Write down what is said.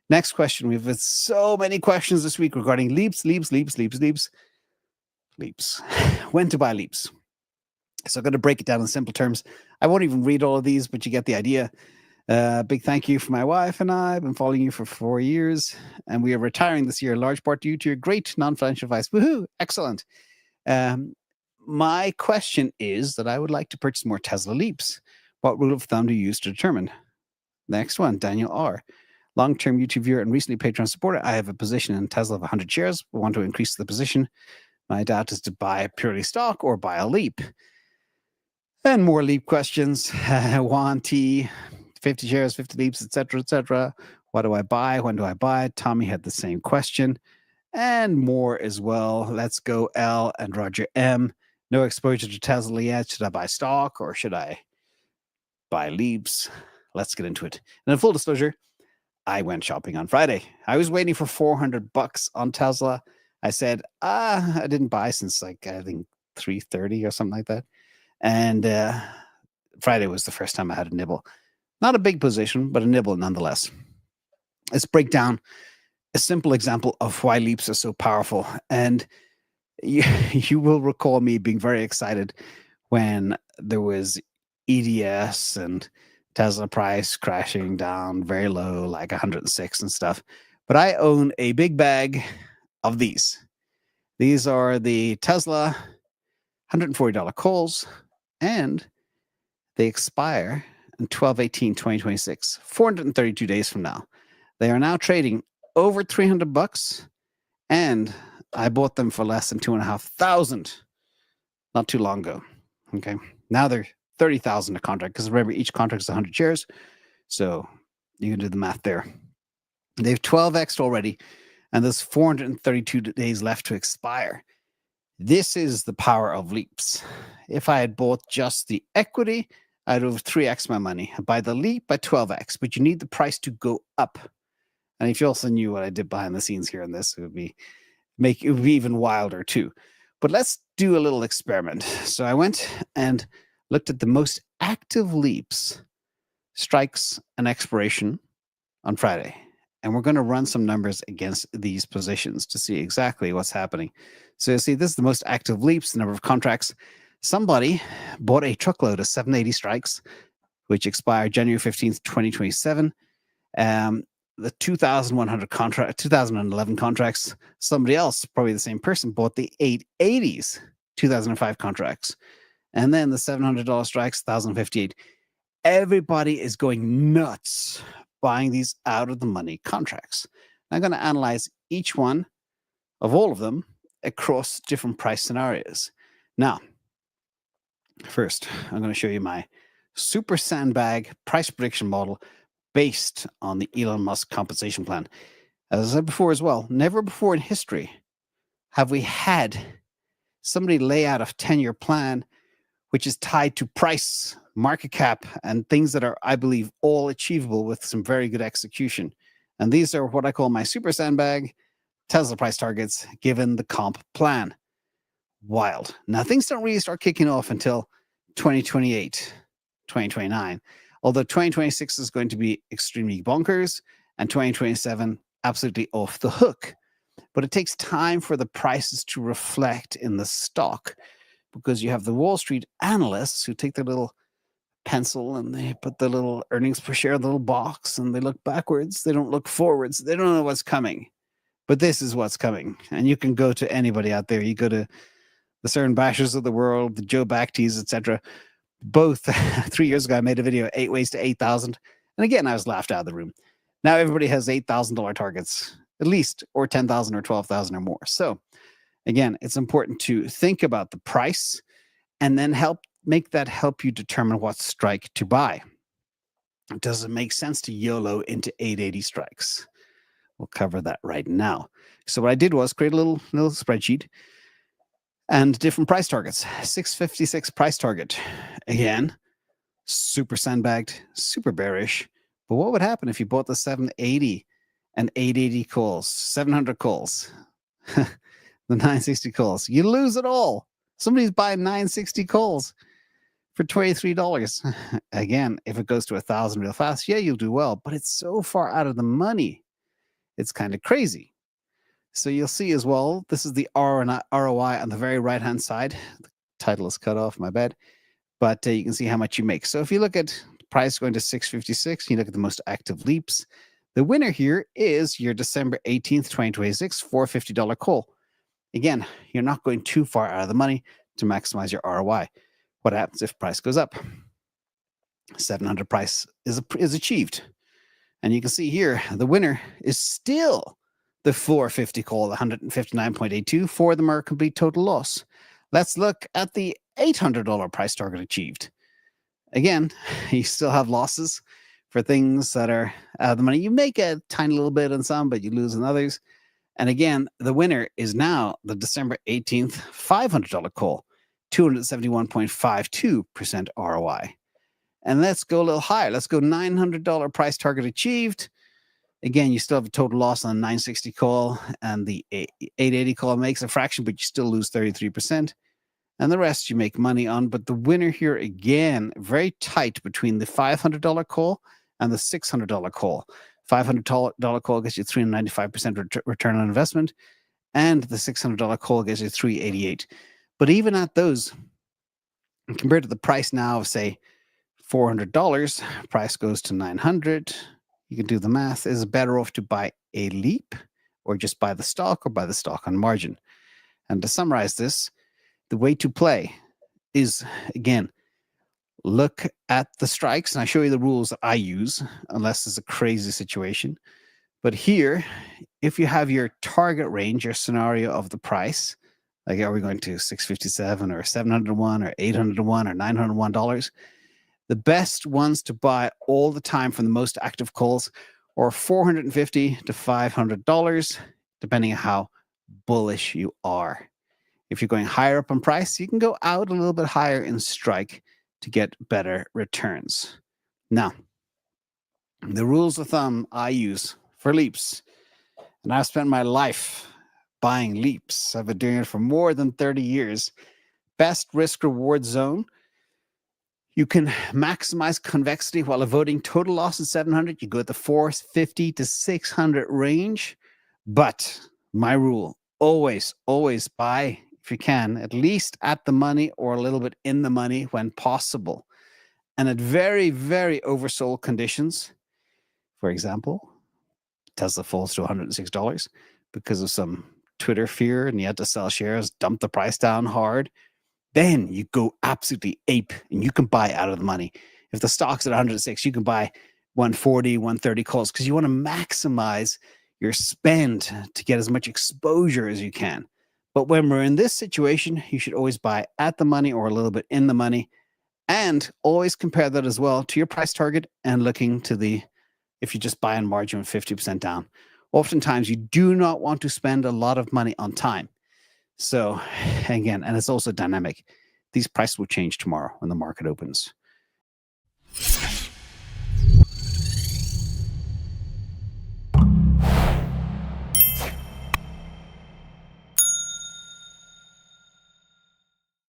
Next question. We've had so many questions this week regarding leaps. When to buy leaps. So I'm going to break it down in simple terms. I won't even read all of these, but you get the idea. Big thank you for my wife and I. I've been following you for 4 years, and we are retiring this year, in large part due to your great non-financial advice. Woohoo! Excellent. My question is that I would like to purchase more Tesla Leaps. What rule of thumb do you use to determine? Next one, Daniel R. Long-term YouTube viewer and recently Patreon supporter. I have a position in Tesla of 100 shares. I want to increase the position. My doubt is to buy purely stock or buy a Leap. And more Leap questions. Juan T. 50 shares, 50 Leaps, etc., etc. What do I buy? When do I buy? Tommy had the same question. And more as well. Let's go L and Roger M. No exposure to Tesla yet. Should I buy stock or should I buy Leaps? Let's get into it. And in full disclosure, I went shopping on Friday. I was waiting for $400 on Tesla. I said, I didn't buy since I think 3:30 or something like that. And Friday was the first time I had a nibble. Not a big position, but a nibble nonetheless. Let's break down a simple example of why leaps are so powerful. And you will recall me being very excited when there was EDS and Tesla price crashing down very low, like 106 and stuff. But I own a big bag of these. These are the Tesla $140 calls, and they expire in 12/18/2026, 432 days from now. They are now trading over $300, and I bought them for less than $2,500 not too long ago. Okay, now they're $30,000 a contract, because remember, each contract is 100 shares, so you can do the math there. They've 12x'd already, and there's 432 days left to expire. This is the power of leaps. If I had bought just the equity, I'd have 3x my money. By the leap, by 12x, but you need the price to go up. And if you also knew what I did behind the scenes here in this, it would be even wilder too. But let's do a little experiment. So I went and looked at the most active leaps, strikes, and expiration on Friday. And we're going to run some numbers against these positions to see exactly what's happening. So you see, this is the most active leaps, the number of contracts. Somebody bought a truckload of 780 strikes, which expired January 15th, 2027. The 2011 contracts, somebody else, probably the same person, bought the 880s, 2005 contracts. And then the $700 strikes, 1,058. Everybody is going nuts buying these out of the money contracts. I'm going to analyze each one of all of them across different price scenarios. Now, first, I'm going to show you my super sandbag price prediction model based on the Elon Musk compensation plan. As I said before as well, never before in history have we had somebody lay out a 10-year plan which is tied to price, market cap, and things that are, I believe, all achievable with some very good execution. And these are what I call my super sandbag Tesla price targets given the comp plan. Wild. Now, things don't really start kicking off until 2028, 2029. Although 2026 is going to be extremely bonkers, and 2027 absolutely off the hook. But it takes time for the prices to reflect in the stock, because you have the Wall Street analysts who take their little pencil and they put the little earnings per share in the little box, and they look backwards. They don't look forwards. They don't know what's coming. But this is what's coming. And you can go to anybody out there. You go to the Cern Bashers of the world, the Joe Bactis, etc. Both 3 years ago, I made a video, 8 ways to 8,000. And again, I was laughed out of the room. Now everybody has $8,000 targets, at least, or 10,000 or 12,000 or more. So again, it's important to think about the price and then help you determine what strike to buy. Does it make sense to YOLO into 880 strikes? We'll cover that right now. So what I did was create a little spreadsheet and different price targets. 656 price target. Again, super sandbagged, super bearish. But what would happen if you bought the 780 and 880 calls, 700 calls, the 960 calls? You lose it all. Somebody's buying 960 calls for $23. Again, if it goes to 1,000 real fast, yeah, you'll do well. But it's so far out of the money It's kind of crazy. So you'll see as well, this is the ROI on the very right-hand side. The title is cut off, my bad. But you can see how much you make. So if you look at price going to 656, you look at the most active leaps. The winner here is your December 18th, 2026, $450 call. Again, you're not going too far out of the money to maximize your ROI. What happens if price goes up? 700 price is achieved. And you can see here, the winner is still the 450 call, 159.82. Four of them are a complete total loss. Let's look at the $800 price target achieved. Again, you still have losses for things that are out of the money. You make a tiny little bit on some, but you lose on others. And again, the winner is now the December 18th $500 call, 271.52% ROI. And let's go a little higher. Let's go $900 price target achieved. Again, you still have a total loss on the 960 call, and the 880 call makes a fraction, but you still lose 33%. And the rest you make money on. But the winner here, again, very tight between the $500 call and the $600 call. $500 call gets you 395% return on investment, and the $600 call gets you 388. But even at those, compared to the price now of, say, $400, price goes to $900. You can do the math. Is it better off to buy a leap or just buy the stock or buy the stock on margin? And to summarize this, the way to play is, again, look at the strikes. And I show you the rules that I use, unless it's a crazy situation. But here, if you have your target range, your scenario of the price, like are we going to 657 or 701 or 801 or $901? The best ones to buy all the time from the most active calls are $450 to $500, depending on how bullish you are. If you're going higher up on price, you can go out a little bit higher in strike to get better returns. Now, the rules of thumb I use for leaps, and I've spent my life buying leaps. I've been doing it for more than 30 years. Best risk reward zone. You can maximize convexity while avoiding total loss at 700. You go at the 450 to 600 range. But my rule, always buy, if you can, at least at the money or a little bit in the money when possible. And at very, very oversold conditions, for example, Tesla falls to $106 because of some Twitter fear and you had to sell shares, dump the price down hard. Then you go absolutely ape and you can buy out of the money. If the stock's at 106, you can buy 140, 130 calls because you want to maximize your spend to get as much exposure as you can. But when we're in this situation, you should always buy at the money or a little bit in the money, and always compare that as well to your price target and looking to the, if you just buy on margin 50% down. Oftentimes you do not want to spend a lot of money on time. So again, and it's also dynamic. These prices will change tomorrow when the market opens.